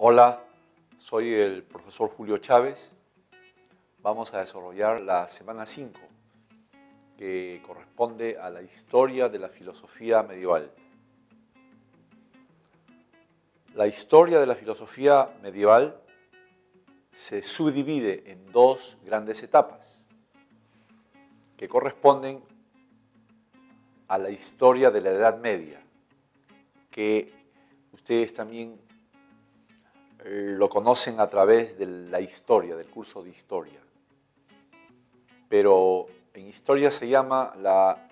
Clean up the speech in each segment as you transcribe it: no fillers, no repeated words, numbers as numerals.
Hola, soy el profesor Julio Chávez. Vamos a desarrollar la semana 5, que corresponde a la historia de la filosofía medieval. La historia de la filosofía medieval se subdivide en dos grandes etapas, que corresponden a la historia de la Edad Media, que ustedes también lo conocen a través de la historia, del curso de historia. Pero en historia se llama la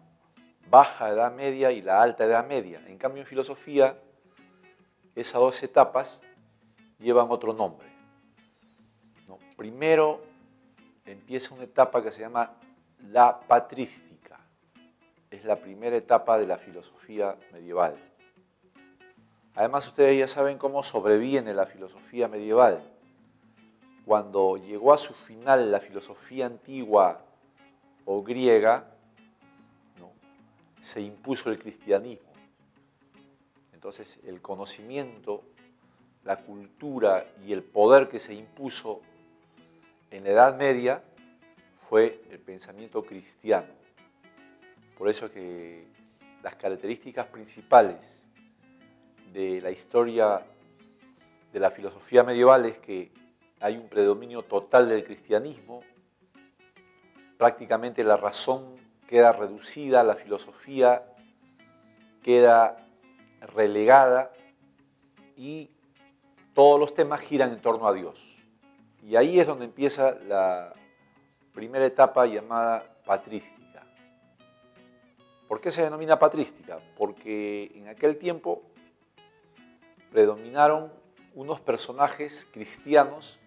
Baja Edad Media y la Alta Edad Media. En cambio, en filosofía, esas dos etapas llevan otro nombre. ¿No? Primero empieza una etapa que se llama la patrística. Es la primera etapa de la filosofía medieval. Además, ustedes ya saben cómo sobreviene la filosofía medieval. Cuando llegó a su final la filosofía antigua o griega, ¿no?, se impuso el cristianismo. Entonces, el conocimiento, la cultura y el poder que se impuso en la Edad Media fue el pensamiento cristiano. Por eso que las características principales de la historia de la filosofía medieval es que hay un predominio total del cristianismo, prácticamente la razón queda reducida, la filosofía queda relegada y todos los temas giran en torno a Dios. Y ahí es donde empieza la primera etapa llamada patrística. ¿Por qué se denomina patrística? Porque en aquel tiempo predominaron unos personajes cristianos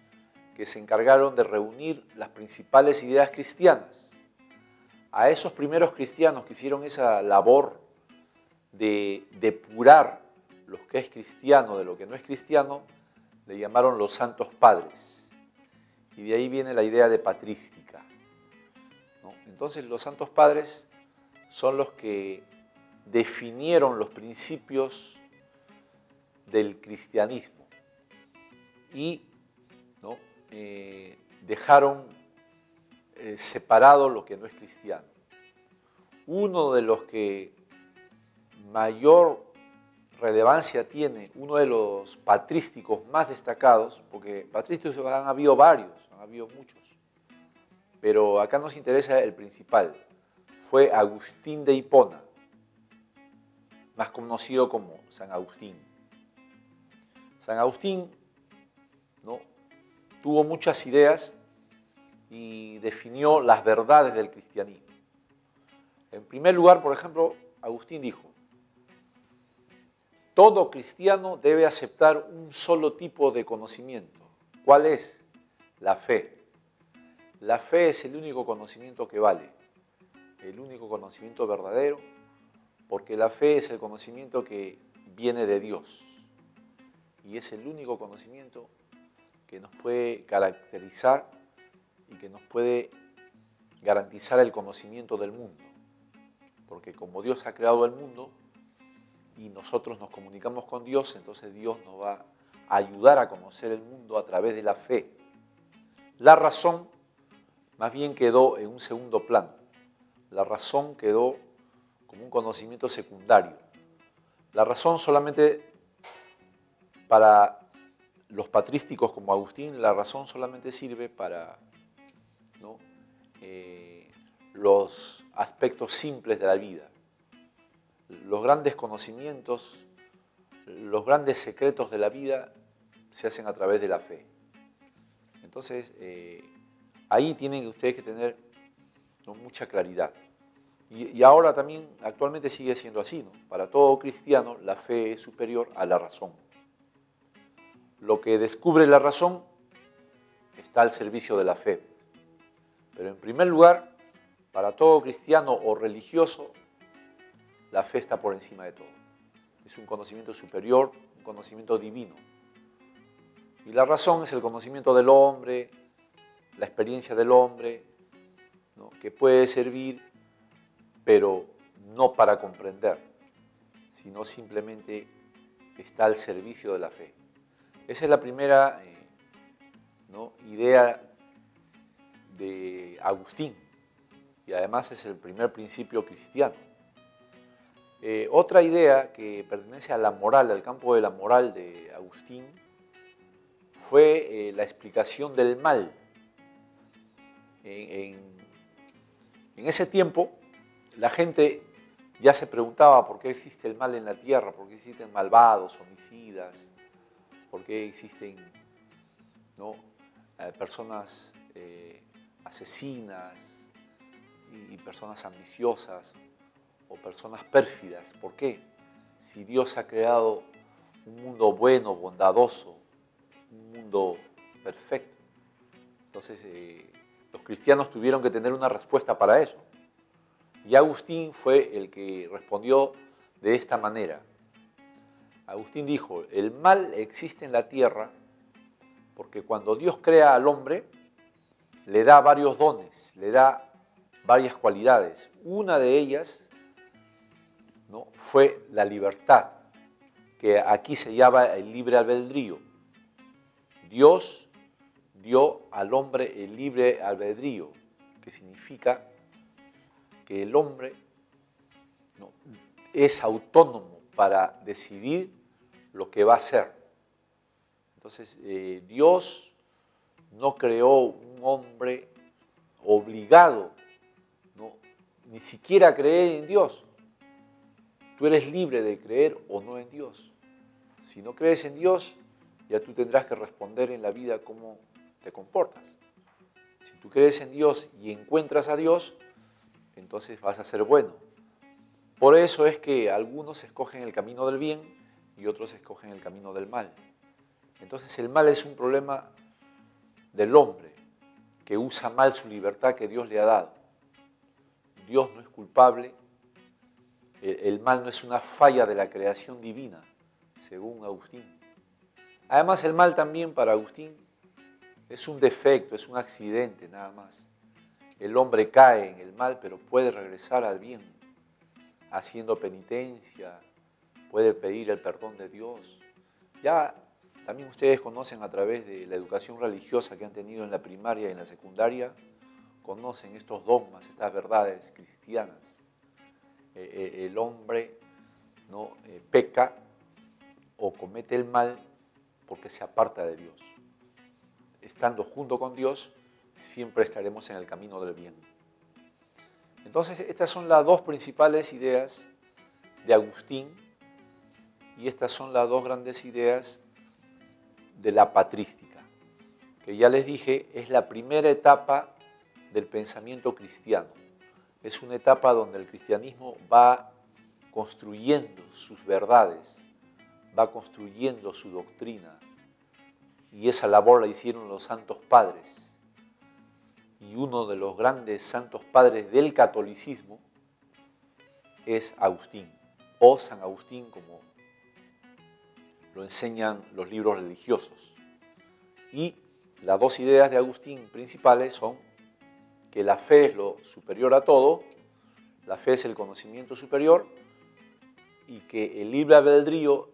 que se encargaron de reunir las principales ideas cristianas. A esos primeros cristianos que hicieron esa labor de depurar lo que es cristiano de lo que no es cristiano, le llamaron los santos padres. Y de ahí viene la idea de patrística, ¿no? Entonces los santos padres son los que definieron los principios del cristianismo y, ¿no?, dejaron separado lo que no es cristiano. Uno de los que mayor relevancia tiene, uno de los patrísticos más destacados, porque patrísticos han habido varios, han habido muchos, pero acá nos interesa el principal, fue Agustín de Hipona, más conocido como San Agustín. San Agustín, ¿no?, tuvo muchas ideas y definió las verdades del cristianismo. En primer lugar, por ejemplo, Agustín dijo: todo cristiano debe aceptar un solo tipo de conocimiento. ¿Cuál es? La fe. La fe es el único conocimiento que vale, el único conocimiento verdadero, porque la fe es el conocimiento que viene de Dios y es el único conocimiento que nos puede caracterizar y que nos puede garantizar el conocimiento del mundo. Porque como Dios ha creado el mundo y nosotros nos comunicamos con Dios, entonces Dios nos va a ayudar a conocer el mundo a través de la fe. La razón más bien quedó en un segundo plano. La razón quedó como un conocimiento secundario. La razón solamente, para los patrísticos como Agustín, la razón solamente sirve para, ¿no?, los aspectos simples de la vida. Los grandes conocimientos, los grandes secretos de la vida se hacen a través de la fe. Entonces, ahí tienen ustedes que tener, ¿no?, mucha claridad. Y ahora también, actualmente sigue siendo así, ¿no? Para todo cristiano, la fe es superior a la razón. Lo que descubre la razón está al servicio de la fe. Pero en primer lugar, para todo cristiano o religioso, la fe está por encima de todo. Es un conocimiento superior, un conocimiento divino. Y la razón es el conocimiento del hombre, la experiencia del hombre, ¿no?, que puede servir, pero no para comprender, sino simplemente está al servicio de la fe. Esa es la primera ¿no? idea de Agustín, y además es el primer principio cristiano. Otra idea que pertenece a la moral, al campo de la moral de Agustín, fue la explicación del mal. En ese tiempo, la gente ya se preguntaba por qué existe el mal en la tierra, por qué existen malvados, homicidas, por qué existen, ¿no? Personas asesinas y personas ambiciosas o personas pérfidas. ¿Por qué? Si Dios ha creado un mundo bueno, bondadoso, un mundo perfecto. Entonces, los cristianos tuvieron que tener una respuesta para eso. Y Agustín fue el que respondió de esta manera. Agustín dijo, el mal existe en la tierra porque cuando Dios crea al hombre, le da varios dones, le da varias cualidades. Una de ellas, ¿no? fue la libertad, que aquí se llama el libre albedrío. Dios dio al hombre el libre albedrío, que significa que el hombre, ¿no? es autónomo para decidir lo que va a hacer. Entonces, Dios no creó un hombre obligado, ¿no? ni siquiera a creer en Dios. Tú eres libre de creer o no en Dios. Si no crees en Dios, ya tú tendrás que responder en la vida cómo te comportas. Si tú crees en Dios y encuentras a Dios, entonces vas a ser bueno. Por eso es que algunos escogen el camino del bien y otros escogen el camino del mal. Entonces el mal es un problema del hombre que usa mal su libertad que Dios le ha dado. Dios no es culpable, el mal no es una falla de la creación divina, según Agustín. Además el mal también para Agustín es un defecto, es un accidente nada más. El hombre cae en el mal, pero puede regresar al bien, haciendo penitencia, puede pedir el perdón de Dios. Ya también ustedes conocen a través de la educación religiosa que han tenido en la primaria y en la secundaria, conocen estos dogmas, estas verdades cristianas. El hombre ¿no? peca o comete el mal porque se aparta de Dios. Estando junto con Dios, siempre estaremos en el camino del bien. Entonces, estas son las dos principales ideas de Agustín y estas son las dos grandes ideas de la patrística, que ya les dije, es la primera etapa del pensamiento cristiano. Es una etapa donde el cristianismo va construyendo sus verdades, va construyendo su doctrina, y esa labor la hicieron los santos padres. Y uno de los grandes santos padres del catolicismo es Agustín, o San Agustín, como lo enseñan los libros religiosos. Y las dos ideas de Agustín principales son que la fe es lo superior a todo, la fe es el conocimiento superior, y que el libre albedrío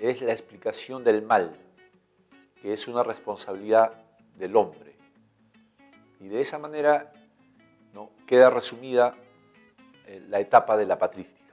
es la explicación del mal, que es una responsabilidad del hombre. Y de esa manera ¿no? queda resumida la etapa de la patrística.